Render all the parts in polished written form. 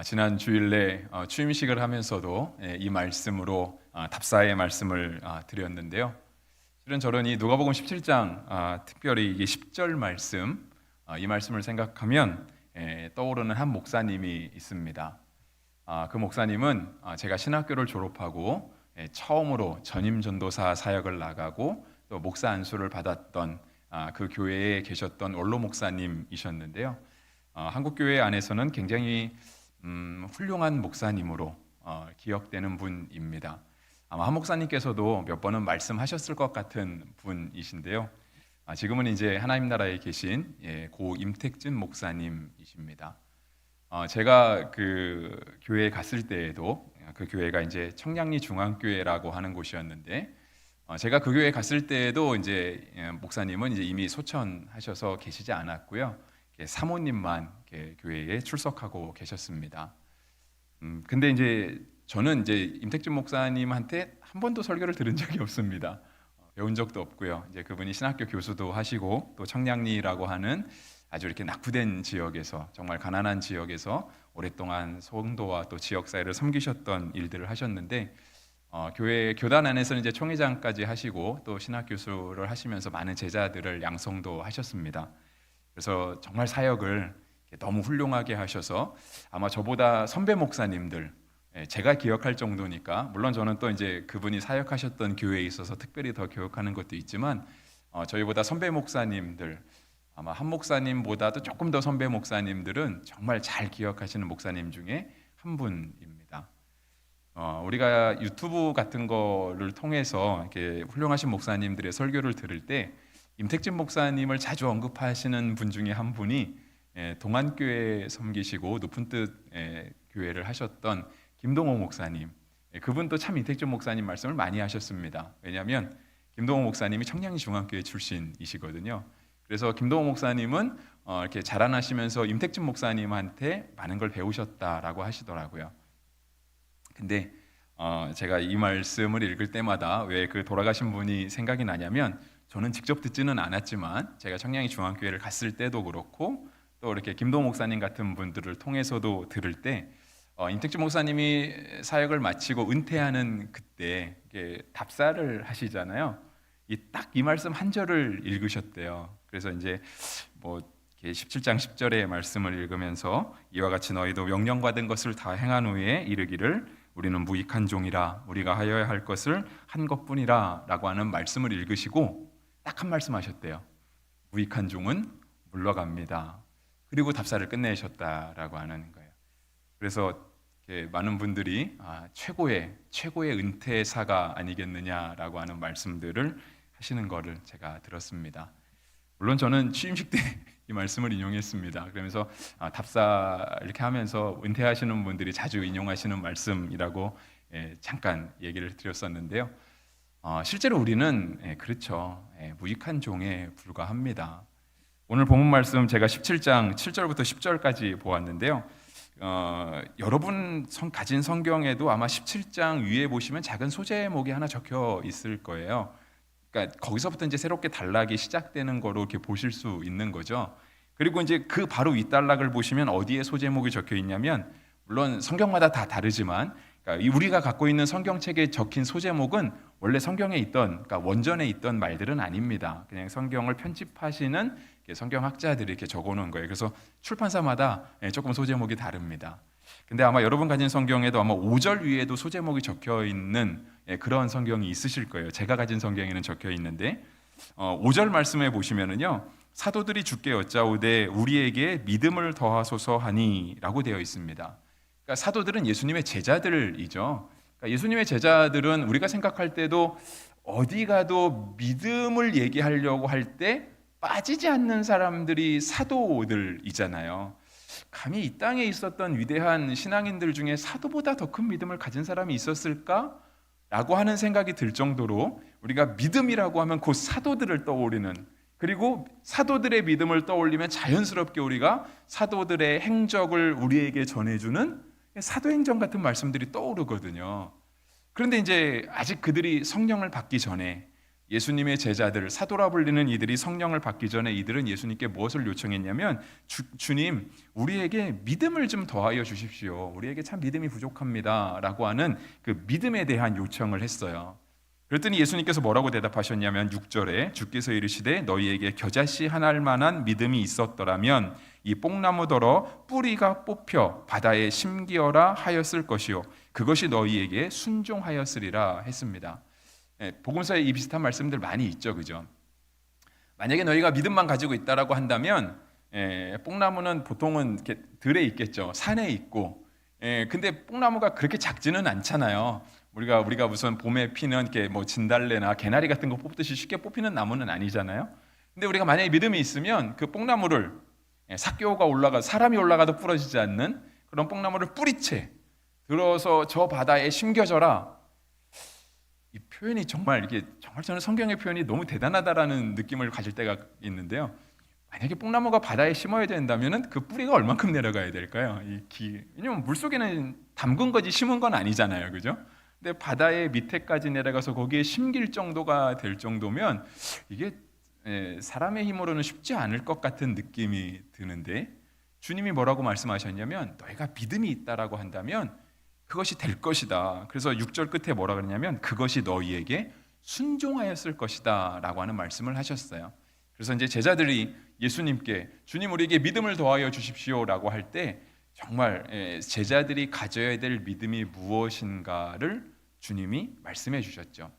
지난 주일에 취임식을 하면서도 이 말씀으로 답사의 말씀을 드렸는데요. 실은 저는 이 누가복음 17장 특별히 이게 10절 말씀 이 말씀을 생각하면 떠오르는 한 목사님이 있습니다. 그 목사님은 제가 신학교를 졸업하고 처음으로 전임 전도사 사역을 나가고 또 목사 안수를 받았던 그 교회에 계셨던 원로 목사님이셨는데요. 한국 교회 안에서는 굉장히 훌륭한 목사님으로 기억되는 분입니다. 아마 한 목사님께서도 몇 번은 말씀하셨을 것 같은 분이신데요. 지금은 이제 하나님 나라에 계신 고 임택진 목사님이십니다. 제가 그 교회에 갔을 때에도 그 교회가 이제 청량리 중앙교회라고 하는 곳이었는데, 제가 그 교회에 갔을 때에도 이제 목사님은 이제 이미 소천하셔서 계시지 않았고요. 사모님만 교회에 출석하고 계셨습니다. 근데 이제 저는 이제 임택준 목사님한테 한 번도 설교를 들은 적이 없습니다. 배운 적도 없고요. 이제 그분이 신학교 교수도 하시고 또 청량리라고 하는 아주 이렇게 낙후된 지역에서, 정말 가난한 지역에서 오랫동안 성도와 또 지역 사회를 섬기셨던 일들을 하셨는데, 교회 교단 안에서는 이제 총회장까지 하시고 또 신학 교수를 하시면서 많은 제자들을 양성도 하셨습니다. 그래서 정말 사역을 너무 훌륭하게 하셔서 아마 저보다 선배 목사님들, 제가 기억할 정도니까, 물론 저는 또 이제 그분이 사역하셨던 교회에 있어서 특별히 더 기억하는 것도 있지만, 저희보다 선배 목사님들, 아마 한 목사님보다도 조금 더 선배 목사님들은 정말 잘 기억하시는 목사님 중에 한 분입니다. 우리가 유튜브 같은 거를 통해서 이렇게 훌륭하신 목사님들의 설교를 들을 때 임택진 목사님을 자주 언급하시는 분 중에 한 분이 동안교회 섬기시고 높은 뜻 교회를 하셨던 김동호 목사님, 그분도 참 임택진 목사님 말씀을 많이 하셨습니다. 왜냐하면 김동호 목사님이 청량리 중앙교회 출신이시거든요. 그래서 김동호 목사님은 이렇게 자라나시면서 임택진 목사님한테 많은 걸 배우셨다라고 하시더라고요. 근데 제가 이 말씀을 읽을 때마다 왜 그 돌아가신 분이 생각이 나냐면, 저는 직접 듣지는 않았지만 제가 청량리 중앙교회를 갔을 때도 그렇고 또 이렇게 김동호 목사님 같은 분들을 통해서도 들을 때 임택준 목사님이 사역을 마치고 은퇴하는 그때 답사를 하시잖아요. 딱 이 말씀 한 절을 읽으셨대요. 그래서 이제 뭐 17장 10절의 말씀을 읽으면서 이와 같이 너희도 명령받은 것을 다 행한 후에 이르기를 우리는 무익한 종이라 우리가 하여야 할 것을 한 것뿐이라 라고 하는 말씀을 읽으시고 딱 한 말씀 하셨대요. 무익한 종은 물러갑니다. 그리고 답사를 끝내셨다라고 하는 거예요. 그래서 많은 분들이 최고의 은퇴사가 아니겠느냐라고 하는 말씀들을 하시는 거를 제가 들었습니다. 물론 저는 취임식 때 이 말씀을 인용했습니다. 그러면서 답사 이렇게 하면서 은퇴하시는 분들이 자주 인용하시는 말씀이라고 잠깐 얘기를 드렸었는데요. 실제로 우리는 그렇죠. 무익한 종에 불과합니다. 오늘 본문 말씀 제가 17장 7절부터 10절까지 보았는데요. 여러분 가진 성경에도 아마 17장 위에 보시면 작은 소제목이 하나 적혀 있을 거예요. 그러니까 거기서부터 이제 새롭게 단락이 시작되는 거로 이렇게 보실 수 있는 거죠. 그리고 이제 그 바로 윗단락을 보시면 어디에 소제목이 적혀 있냐면, 물론 성경마다 다 다르지만 그러니까 우리가 갖고 있는 성경책에 적힌 소제목은 원래 성경에 있던, 그러니까 원전에 있던 말들은 아닙니다. 그냥 성경을 편집하시는 성경학자들이 이렇게 적어놓은 거예요. 그래서 출판사마다 조금 소제목이 다릅니다. 근데 아마 여러분 가진 성경에도 아마 5절 위에도 소제목이 적혀 있는 그런 성경이 있으실 거예요. 제가 가진 성경에는 적혀 있는데 5절 말씀에 보시면은요, 사도들이 주께 여짜오되 우리에게 믿음을 더하소서 하니라고 되어 있습니다. 그러니까 사도들은 예수님의 제자들이죠. 그러니까 예수님의 제자들은 우리가 생각할 때도 어디 가도 믿음을 얘기하려고 할 때 빠지지 않는 사람들이 사도들이잖아요. 감히 이 땅에 있었던 위대한 신앙인들 중에 사도보다 더 큰 믿음을 가진 사람이 있었을까? 라고 하는 생각이 들 정도로 우리가 믿음이라고 하면 곧 사도들을 떠올리는, 그리고 사도들의 믿음을 떠올리면 자연스럽게 우리가 사도들의 행적을 우리에게 전해주는 사도행전 같은 말씀들이 떠오르거든요. 그런데 이제 아직 그들이 성령을 받기 전에 예수님의 제자들, 사도라 불리는 이들이 성령을 받기 전에 이들은 예수님께 무엇을 요청했냐면 주님, 우리에게 믿음을 좀 더하여 주십시오. 우리에게 참 믿음이 부족합니다 라고 하는 그 믿음에 대한 요청을 했어요. 그랬더니 예수님께서 뭐라고 대답하셨냐면 6절에 주께서 이르시되 너희에게 겨자씨 하나일 만한 믿음이 있었더라면 이 뽕나무더러 뿌리가 뽑혀 바다에 심기어라 하였을 것이요 그것이 너희에게 순종하였으리라 했습니다. 복음서에 이 비슷한 말씀들 많이 있죠, 그죠? 만약에 너희가 믿음만 가지고 있다라고 한다면 뽕나무는 보통은 이렇게 들에 있겠죠, 산에 있고. 근데 뽕나무가 그렇게 작지는 않잖아요. 우리가 무슨 봄에 피는 이렇게 뭐 진달래나 개나리 같은 거 뽑듯이 쉽게 뽑히는 나무는 아니잖아요. 근데 우리가 만약에 믿음이 있으면 그 뽕나무를 삭교가 올라가 사람이 올라가도 부러지지 않는 그런 뽕나무를 뿌리채 들어서 저 바다에 심겨져라. 이 표현이 정말 저는 성경의 표현이 너무 대단하다라는 느낌을 가질 때가 있는데요. 만약에 뽕나무가 바다에 심어야 된다면은 그 뿌리가 얼만큼 내려가야 될까요? 왜냐면 물 속에는 담근 거지 심은 건 아니잖아요, 그죠? 근데 바다의 밑에까지 내려가서 거기에 심길 정도가 될 정도면 이게 사람의 힘으로는 쉽지 않을 것 같은 느낌이 드는데 주님이 뭐라고 말씀하셨냐면 너희가 믿음이 있다라고 한다면 그것이 될 것이다. 그래서 6절 끝에 뭐라 그러냐면 그것이 너희에게 순종하였을 것이다 라고 하는 말씀을 하셨어요. 그래서 이제 제자들이 예수님께 주님 우리에게 믿음을 더하여 주십시오 라고 할 때 정말 제자들이 가져야 될 믿음이 무엇인가를 주님이 말씀해 주셨죠.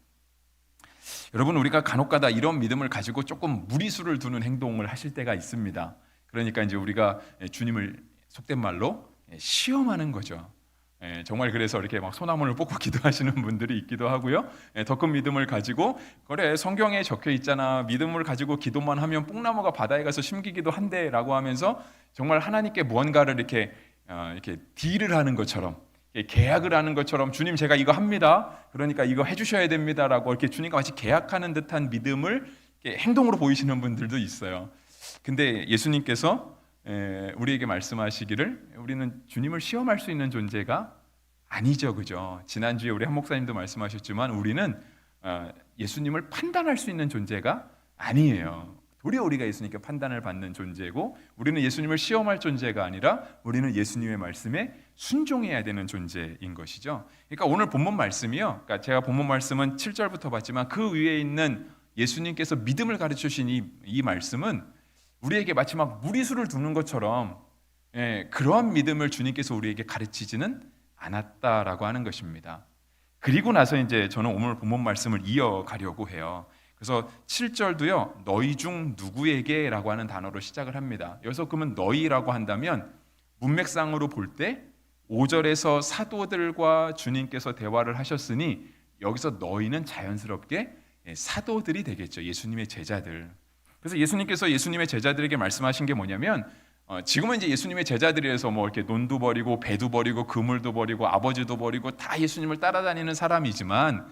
여러분, 우리가 간혹가다 이런 믿음을 가지고 조금 무리수를 두는 행동을 하실 때가 있습니다. 그러니까 이제 우리가 주님을 속된 말로 시험하는 거죠. 정말 그래서 이렇게 막 소나무를 뽑고 기도하시는 분들이 있기도 하고요. 더 큰 믿음을 가지고 그래 성경에 적혀 있잖아, 믿음을 가지고 기도만 하면 뽕나무가 바다에 가서 심기기도 한데라고 하면서 정말 하나님께 무언가를 이렇게 딜을 하는 것처럼, 계약을 하는 것처럼 주님 제가 이거 합니다. 그러니까 이거 해주셔야 됩니다라고 이렇게 주님과 같이 계약하는 듯한 믿음을 행동으로 보이시는 분들도 있어요. 근데 예수님께서 우리에게 말씀하시기를 우리는 주님을 시험할 수 있는 존재가 아니죠, 그죠? 지난주에 우리 한 목사님도 말씀하셨지만 우리는 예수님을 판단할 수 있는 존재가 아니에요. 도리어 우리가 예수님께 판단을 받는 존재고 우리는 예수님을 시험할 존재가 아니라 우리는 예수님의 말씀에 순종해야 되는 존재인 것이죠. 그러니까 오늘 본문 말씀이요, 그러니까 제가 본문 말씀은 7절부터 봤지만 그 위에 있는 예수님께서 믿음을 가르쳐 주신 이 말씀은 우리에게 마치 막 무리수를 두는 것처럼 그러한 믿음을 주님께서 우리에게 가르치지는 않았다라고 하는 것입니다. 그리고 나서 이제 저는 오늘 본문 말씀을 이어가려고 해요. 그래서 7절도요 너희 중 누구에게라고 하는 단어로 시작을 합니다. 여기서 그러면 너희라고 한다면 문맥상으로 볼 때 5절에서 사도들과 주님께서 대화를 하셨으니 여기서 너희는 자연스럽게 사도들이 되겠죠. 예수님의 제자들. 그래서 예수님께서 예수님의 제자들에게 말씀하신 게 뭐냐면 지금은 이제 예수님의 제자들이라서 뭐 이렇게 논도 버리고 배도 버리고 그물도 버리고 아버지도 버리고 다 예수님을 따라다니는 사람이지만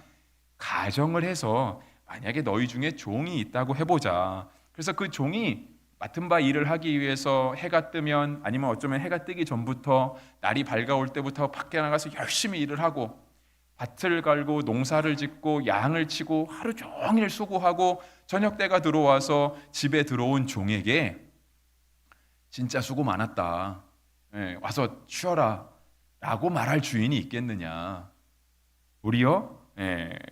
가정을 해서 만약에 너희 중에 종이 있다고 해보자. 그래서 그 종이 맡은 바 일을 하기 위해서 해가 뜨면 아니면 어쩌면 해가 뜨기 전부터 날이 밝아올 때부터 밖에 나가서 열심히 일을 하고 밭을 갈고 농사를 짓고 양을 치고 하루 종일 수고하고 저녁 때가 들어와서 집에 들어온 종에게 진짜 수고 많았다, 와서 쉬어라 라고 말할 주인이 있겠느냐. 도리어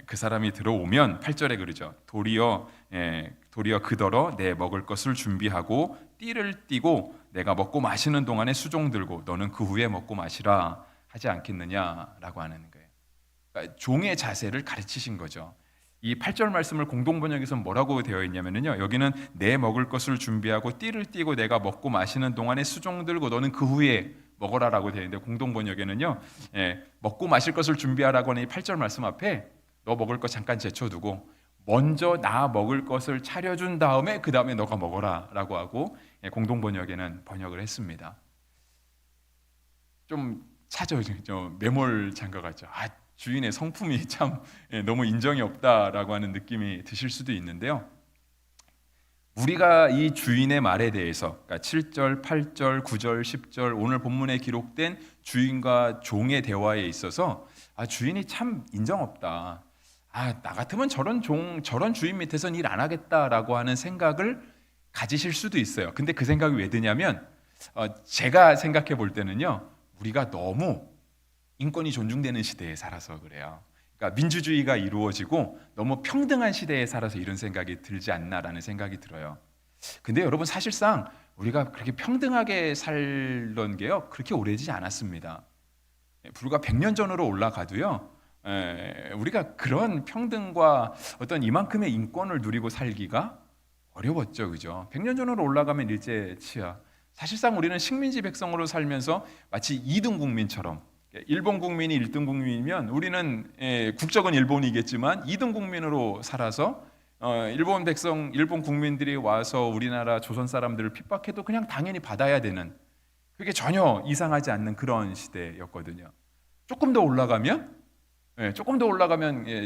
그 사람이 들어오면 8절에 그러죠. 도리어 그더러 내 먹을 것을 준비하고 띠를 띠고 내가 먹고 마시는 동안에 수종 들고 너는 그 후에 먹고 마시라 하지 않겠느냐라고 하는 거예요. 그러니까 종의 자세를 가르치신 거죠. 이 8절 말씀을 공동번역에서는 뭐라고 되어 있냐면요, 여기는 내 먹을 것을 준비하고 띠를 띠고 내가 먹고 마시는 동안에 수종 들고 너는 그 후에 먹어라라고 되어 있는데 공동번역에는요, 먹고 마실 것을 준비하라고 하는 이 8절 말씀 앞에 너 먹을 것 잠깐 제쳐두고 먼저 나 먹을 것을 차려준 다음에 그 다음에 너가 먹어라라고 하고 공동번역에는 번역을 했습니다. 좀 차죠, 매몰 장가 같죠. 주인의 성품이 참 너무 인정이 없다라고 하는 느낌이 드실 수도 있는데요. 우리가 이 주인의 말에 대해서, 그러니까 7절, 8절, 9절, 10절 오늘 본문에 기록된 주인과 종의 대화에 있어서 주인이 참 인정 없다, 나 같으면 저런 주인 밑에선 일 안 하겠다라고 하는 생각을 가지실 수도 있어요. 근데 그 생각이 왜 드냐면 제가 생각해 볼 때는요, 우리가 너무 인권이 존중되는 시대에 살아서 그래요. 그러니까 민주주의가 이루어지고 너무 평등한 시대에 살아서 이런 생각이 들지 않나라는 생각이 들어요. 근데 여러분, 사실상 우리가 그렇게 평등하게 살던 게요, 그렇게 오래되지 않았습니다. 불과 100년 전으로 올라가도요, 우리가 그런 평등과 어떤 이만큼의 인권을 누리고 살기가 어려웠죠, 그죠? 100년 전으로 올라가면 일제치하. 사실상 우리는 식민지 백성으로 살면서 마치 2등 국민처럼, 일본 국민이 1등 국민이면 우리는 국적은 일본이겠지만 2등 국민으로 살아서 일본 국민들이 와서 우리나라 조선 사람들을 핍박해도 그냥 당연히 받아야 되는, 그게 전혀 이상하지 않는 그런 시대였거든요. 조금 더 올라가면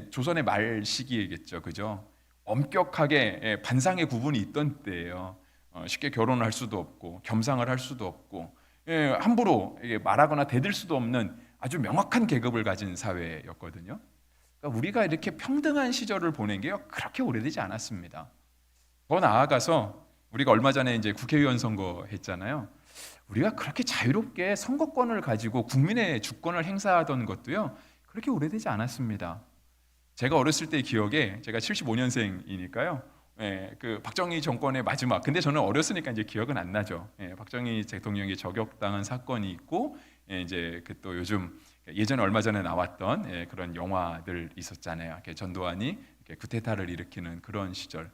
조선의 말 시기이겠죠, 그죠? 엄격하게 반상의 구분이 있던 때예요. 쉽게 결혼을 할 수도 없고 겸상을 할 수도 없고 함부로 말하거나 대들 수도 없는 아주 명확한 계급을 가진 사회였거든요. 그러니까 우리가 이렇게 평등한 시절을 보낸 게요, 그렇게 오래되지 않았습니다. 더 나아가서 우리가 얼마 전에 이제 국회의원 선거 했잖아요. 우리가 그렇게 자유롭게 선거권을 가지고 국민의 주권을 행사하던 것도요, 그렇게 오래되지 않았습니다. 제가 어렸을 때 기억에, 제가 75년생이니까요. 그 박정희 정권의 마지막, 근데 저는 어렸으니까 이제 기억은 안 나죠. 박정희 대통령이 저격당한 사건이 있고, 이제 그 또 요즘 예전에 얼마 전에 나왔던 그런 영화들 있었잖아요. 전두환이 쿠데타를 일으키는 그런 시절.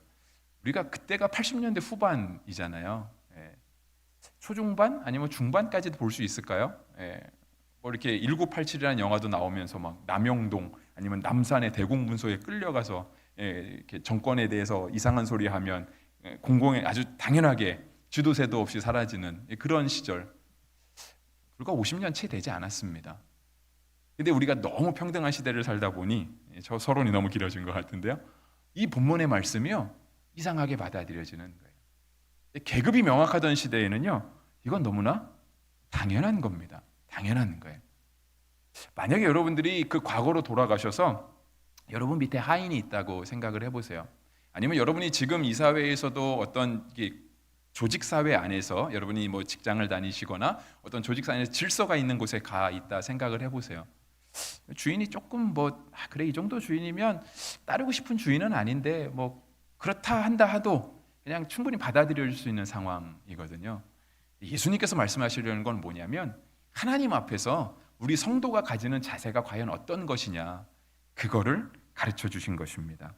우리가 그때가 80년대 후반이잖아요. 초중반 아니면 중반까지도 볼 수 있을까요? 뭐 이렇게 1987이라는 영화도 나오면서 막 남영동 아니면 남산의 대공분소에 끌려가서 이렇게 정권에 대해서 이상한 소리 하면 공공에 아주 당연하게 쥐도새도 없이 사라지는 그런 시절. 불과 50년 채 되지 않았습니다. 근데 우리가 너무 평등한 시대를 살다 보니, 저 서론이 너무 길어진 것 같은데요, 이 본문의 말씀이요, 이상하게 받아들여지는 거예요. 계급이 명확하던 시대에는요, 이건 너무나 당연한 겁니다. 당연한 거예요. 만약에 여러분들이 그 과거로 돌아가셔서 여러분 밑에 하인이 있다고 생각을 해보세요. 아니면 여러분이 지금 이 사회에서도 어떤 조직 사회 안에서 여러분이 뭐 직장을 다니시거나 어떤 조직 사회 안에서 질서가 있는 곳에 가 있다 생각을 해보세요. 주인이 조금 그래, 이 정도 주인이면 따르고 싶은 주인은 아닌데 뭐 그렇다 한다 하도 그냥 충분히 받아들여질 수 있는 상황이거든요. 예수님께서 말씀하시려는 건 뭐냐면, 하나님 앞에서 우리 성도가 가지는 자세가 과연 어떤 것이냐, 그거를 가르쳐 주신 것입니다.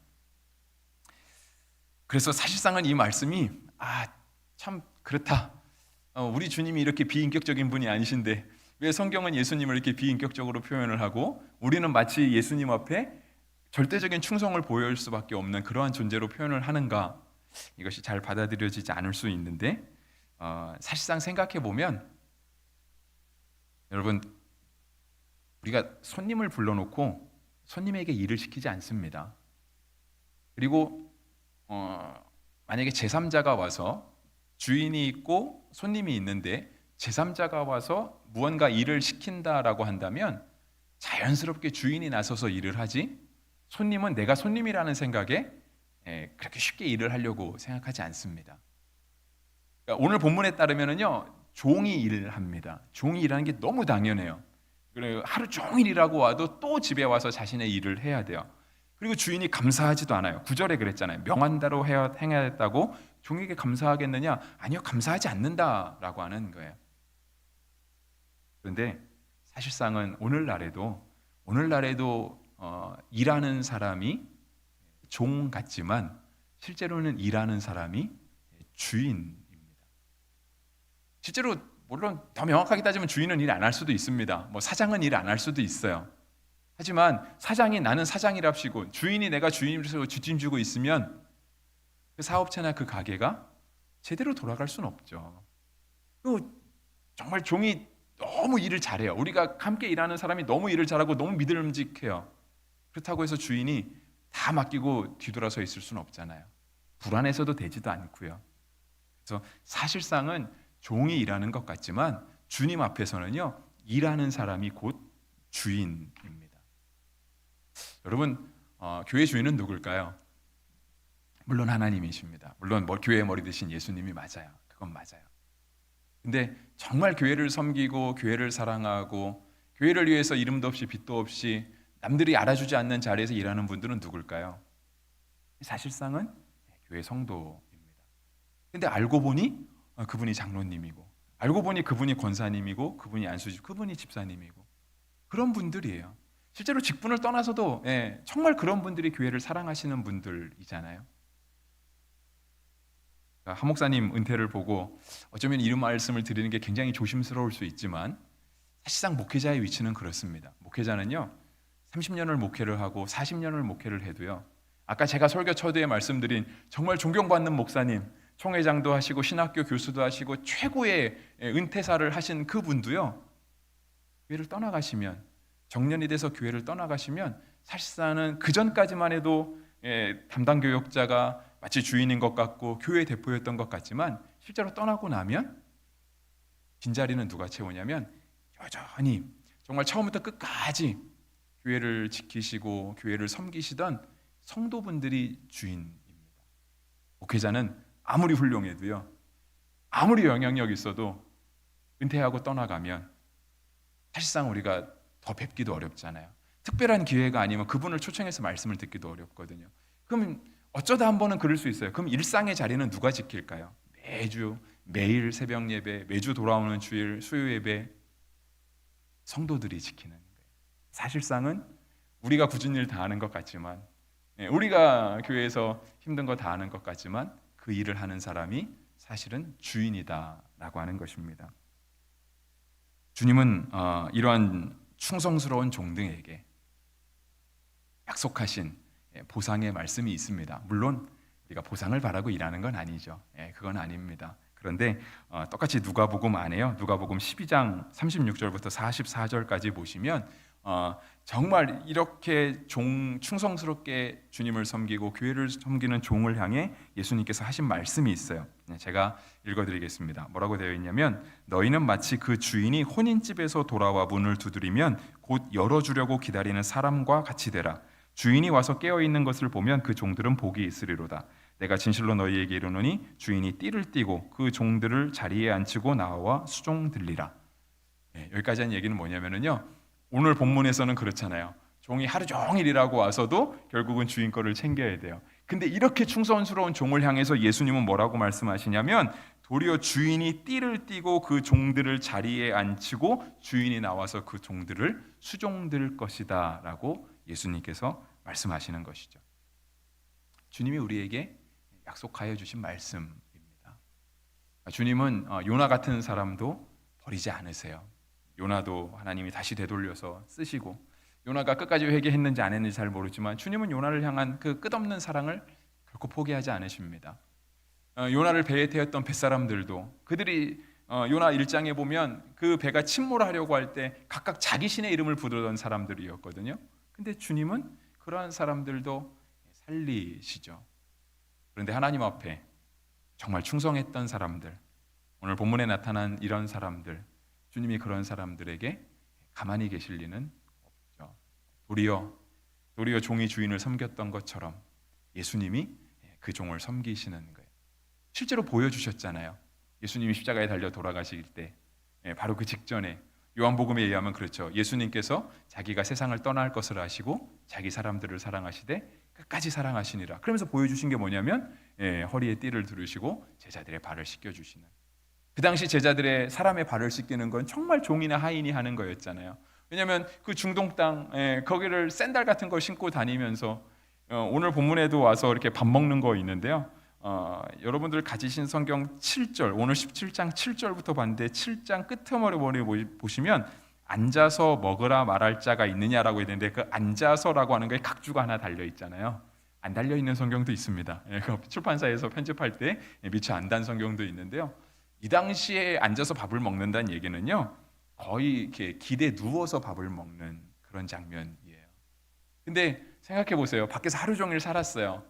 그래서 사실상은 이 말씀이 참 그렇다. 우리 주님이 이렇게 비인격적인 분이 아니신데 왜 성경은 예수님을 이렇게 비인격적으로 표현을 하고 우리는 마치 예수님 앞에 절대적인 충성을 보여줄 수밖에 없는 그러한 존재로 표현을 하는가? 이것이 잘 받아들여지지 않을 수 있는데, 사실상 생각해 보면 여러분, 우리가 손님을 불러놓고 손님에게 일을 시키지 않습니다. 그리고 만약에 제3자가 와서, 주인이 있고 손님이 있는데 제3자가 와서 무언가 일을 시킨다라고 한다면 자연스럽게 주인이 나서서 일을 하지, 손님은 내가 손님이라는 생각에 그렇게 쉽게 일을 하려고 생각하지 않습니다. 그러니까 오늘 본문에 따르면은요, 종이 일을 합니다. 종이 일하는 게 너무 당연해요. 그리고 하루 종일 일하고 와도 또 집에 와서 자신의 일을 해야 돼요. 그리고 주인이 감사하지도 않아요. 9절에 그랬잖아요. 명한대로 행해야 했다고 종에게 감사하겠느냐? 아니요, 감사하지 않는다라고 하는 거예요. 그런데 사실상은 오늘날에도 일하는 사람이 종 같지만 실제로는 일하는 사람이 주인입니다. 실제로 물론 더 명확하게 따지면 주인은 일 안 할 수도 있습니다. 뭐 사장은 일 안 할 수도 있어요. 하지만 사장이 나는 사장이랍시고 주인이 내가 주인으로서 뒷짐지고 있으면 그 사업체나 그 가게가 제대로 돌아갈 수는 없죠. 또 정말 종이 너무 일을 잘해요. 우리가 함께 일하는 사람이 너무 일을 잘하고 너무 믿음직해요. 그렇다고 해서 주인이 다 맡기고 뒤돌아서 있을 수는 없잖아요. 불안해서도 되지도 않고요. 그래서 사실상은 종이 일하는 것 같지만 주님 앞에서는요, 일하는 사람이 곧 주인입니다. 여러분, 교회 주인은 누굴까요? 물론 하나님이십니다. 물론 교회의 머리 되신 예수님이 맞아요. 그건 맞아요. 근데 정말 교회를 섬기고 교회를 사랑하고 교회를 위해서 이름도 없이 빛도 없이 남들이 알아주지 않는 자리에서 일하는 분들은 누굴까요? 사실상은 교회 성도입니다. 근데 알고 보니 그분이 장로님이고, 알고 보니 그분이 권사님이고, 그분이 안수집, 그분이 집사님이고, 그런 분들이에요. 실제로 직분을 떠나서도 정말 그런 분들이 교회를 사랑하시는 분들이잖아요. 한 목사님 은퇴를 보고 어쩌면 이런 말씀을 드리는 게 굉장히 조심스러울 수 있지만, 사실상 목회자의 위치는 그렇습니다. 목회자는요, 30년을 목회를 하고 40년을 목회를 해도요, 아까 제가 설교 초두에 말씀드린 정말 존경받는 목사님, 총회장도 하시고 신학교 교수도 하시고 최고의 은퇴사를 하신 그분도요, 교회를 떠나가시면, 정년이 돼서 교회를 떠나가시면 사실상은 그 전까지만 해도 담당 교역자가 마치 주인인 것 같고 교회 대표였던 것 같지만, 실제로 떠나고 나면 빈자리는 누가 채우냐면 여전히 정말 처음부터 끝까지 교회를 지키시고 교회를 섬기시던 성도분들이 주인입니다. 목회자는 아무리 훌륭해도요, 아무리 영향력 있어도 은퇴하고 떠나가면 사실상 우리가 더 뵙기도 어렵잖아요. 특별한 기회가 아니면 그분을 초청해서 말씀을 듣기도 어렵거든요. 그럼 어쩌다 한 번은 그럴 수 있어요. 그럼 일상의 자리는 누가 지킬까요? 매주 매일 새벽 예배, 매주 돌아오는 주일 수요 예배, 성도들이 지키는 거예요. 사실상은 우리가 굳은 일 다 하는 것 같지만, 우리가 교회에서 힘든 거 다 하는 것 같지만, 그 일을 하는 사람이 사실은 주인이다라고 하는 것입니다. 주님은 이러한 충성스러운 종들에게 약속하신 보상의 말씀이 있습니다. 물론 우리가 보상을 바라고 일하는 건 아니죠. 그건 아닙니다. 그런데 똑같이 누가복음 안에요. 누가복음 12장 36절부터 44절까지 보시면 정말 이렇게 충성스럽게 주님을 섬기고 교회를 섬기는 종을 향해 예수님께서 하신 말씀이 있어요. 제가 읽어드리겠습니다. 뭐라고 되어 있냐면, 너희는 마치 그 주인이 혼인집에서 돌아와 문을 두드리면 곧 열어주려고 기다리는 사람과 같이 되라. 주인이 와서 깨어있는 것을 보면 그 종들은 복이 있으리로다. 내가 진실로 너희에게 이르노니 주인이 띠를 띠고 그 종들을 자리에 앉히고 나와 수종들리라. 여기까지 한 얘기는 뭐냐면요, 오늘 본문에서는 그렇잖아요. 종이 하루 종일 일하고 와서도 결국은 주인 거를 챙겨야 돼요. 근데 이렇게 충성스러운 종을 향해서 예수님은 뭐라고 말씀하시냐면, 도리어 주인이 띠를 띠고 그 종들을 자리에 앉히고 주인이 나와서 그 종들을 수종들 것이다 라고 예수님께서 말씀하시는 것이죠. 주님이 우리에게 약속하여 주신 말씀입니다. 주님은 요나 같은 사람도 버리지 않으세요. 요나도 하나님이 다시 되돌려서 쓰시고, 요나가 끝까지 회개했는지 안 했는지 잘 모르지만 주님은 요나를 향한 그 끝없는 사랑을 결코 포기하지 않으십니다. 요나를 배에 태웠던 뱃사람들도, 그들이 요나 1장에 보면 그 배가 침몰하려고 할 때 각각 자기 신의 이름을 부르던 사람들이었거든요. 근데 주님은 그러한 사람들도 살리시죠. 그런데 하나님 앞에 정말 충성했던 사람들, 오늘 본문에 나타난 이런 사람들, 주님이 그런 사람들에게 가만히 계실 리는 없죠. 도리어 종이 주인을 섬겼던 것처럼 예수님이 그 종을 섬기시는 거예요. 실제로 보여주셨잖아요. 예수님이 십자가에 달려 돌아가실 때 바로 그 직전에 요한복음에 의하면 그렇죠. 예수님께서 자기가 세상을 떠날 것을 아시고 자기 사람들을 사랑하시되 끝까지 사랑하시니라. 그러면서 보여주신 게 뭐냐면 허리에 띠를 두르시고 제자들의 발을 씻겨주시는. 그 당시 제자들의 사람의 발을 씻기는 건 정말 종이나 하인이 하는 거였잖아요. 왜냐하면 그 중동 땅 거기를 샌들 같은 걸 신고 다니면서 오늘 본문에도 와서 이렇게 밥 먹는 거 있는데요. 여러분들 가지신 성경 7절, 오늘 17장 7절부터 봤는데 7장 끝머리 보시면 앉아서 먹으라 말할 자가 있느냐라고 했는데, 그 앉아서라고 하는 거에 각주가 하나 달려 있잖아요. 안 달려 있는 성경도 있습니다. 출판사에서 편집할 때 미처 안 단 성경도 있는데요. 이 당시에 앉아서 밥을 먹는다는 얘기는요, 거의 이렇게 기대 누워서 밥을 먹는 그런 장면이에요. 근데 생각해 보세요. 밖에서 하루 종일 살았어요.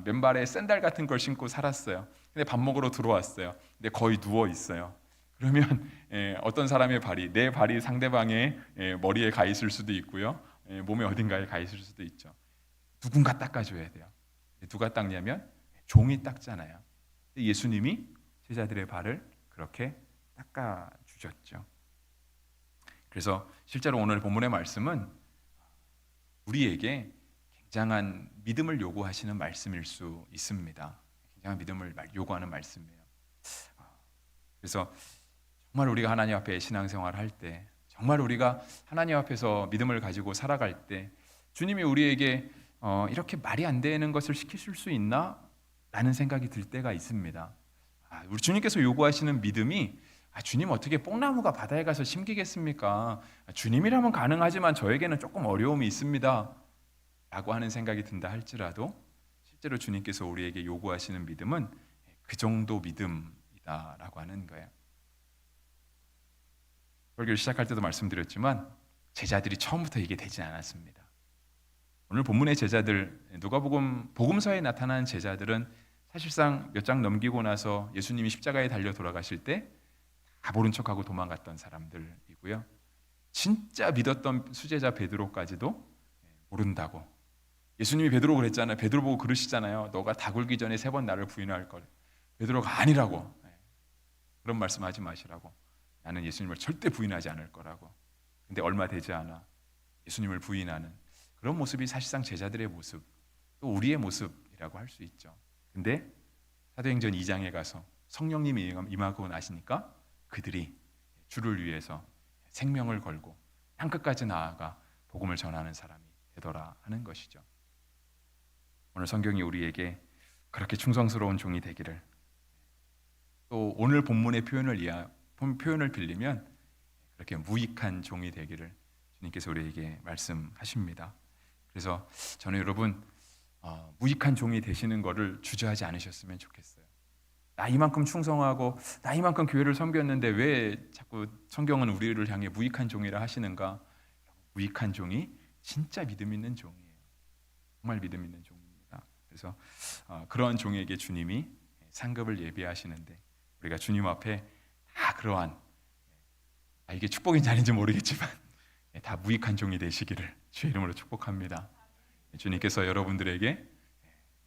맨발에 샌들 같은 걸 신고 살았어요. 근데 밥 먹으러 들어왔어요. 근데 거의 누워 있어요. 그러면 어떤 사람의 발이, 내 발이 상대방의 머리에 가 있을 수도 있고요, 몸의 어딘가에 가 있을 수도 있죠. 누군가 닦아줘야 돼요. 누가 닦냐면 종이 닦잖아요. 예수님이 제자들의 발을 그렇게 닦아주셨죠. 그래서 실제로 오늘 본문의 말씀은 우리에게 굉장한 믿음을 요구하시는 말씀일 수 있습니다. 굉장한 믿음을 요구하는 말씀이에요. 그래서 정말 우리가 하나님 앞에 신앙생활을 할 때, 정말 우리가 하나님 앞에서 믿음을 가지고 살아갈 때 주님이 우리에게 이렇게 말이 안 되는 것을 시키실 수 있나? 라는 생각이 들 때가 있습니다. 우리 주님께서 요구하시는 믿음이 주님 어떻게 뽕나무가 바다에 가서 심기겠습니까? 주님이라면 가능하지만 저에게는 조금 어려움이 있습니다. 라고 하는 생각이 든다 할지라도 실제로 주님께서 우리에게 요구하시는 믿음은 그 정도 믿음이다라고 하는 거예요. 설교를 시작할 때도 말씀드렸지만 제자들이 처음부터 이게 되지 않았습니다. 오늘 본문의 제자들, 누가복음 복음서에 나타난 제자들은 사실상 몇 장 넘기고 나서 예수님이 십자가에 달려 돌아가실 때 다 모른 척하고 도망갔던 사람들이고요. 진짜 믿었던 수제자 베드로까지도 모른다고. 예수님이 베드로 그랬잖아요. 베드로 보고 그러시잖아요. 너가 다 굴기 전에 3번 나를 부인할 걸. 베드로가 아니라고. 그런 말씀하지 마시라고. 나는 예수님을 절대 부인하지 않을 거라고. 근데 얼마 되지 않아 예수님을 부인하는 그런 모습이 사실상 제자들의 모습, 또 우리의 모습이라고 할 수 있죠. 근데 사도행전 2장에 가서 성령님이 임하고 나시니까 그들이 주를 위해서 생명을 걸고 땅끝까지 나아가 복음을 전하는 사람이 되더라 하는 것이죠. 오늘 성경이 우리에게 그렇게 충성스러운 종이 되기를, 또 오늘 본문의 표현을 빌리면 그렇게 무익한 종이 되기를 주님께서 우리에게 말씀하십니다. 그래서 저는 여러분 무익한 종이 되시는 것을 주저하지 않으셨으면 좋겠어요. 나 이만큼 충성하고 나 이만큼 교회를 섬겼는데 왜 자꾸 성경은 우리를 향해 무익한 종이라 하시는가? 무익한 종이 진짜 믿음 있는 종이에요. 정말 믿음 있는 종입니다. 그래서 그러한 종에게 주님이 상급을 예비하시는데 우리가 주님 앞에 다 그러한 이게 축복인지 아닌지 모르겠지만 다 무익한 종이 되시기를 주의 이름으로 축복합니다. 주님께서 여러분들에게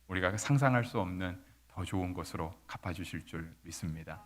우리가 상상할 수 없는 더 좋은 것으로 갚아주실 줄 믿습니다.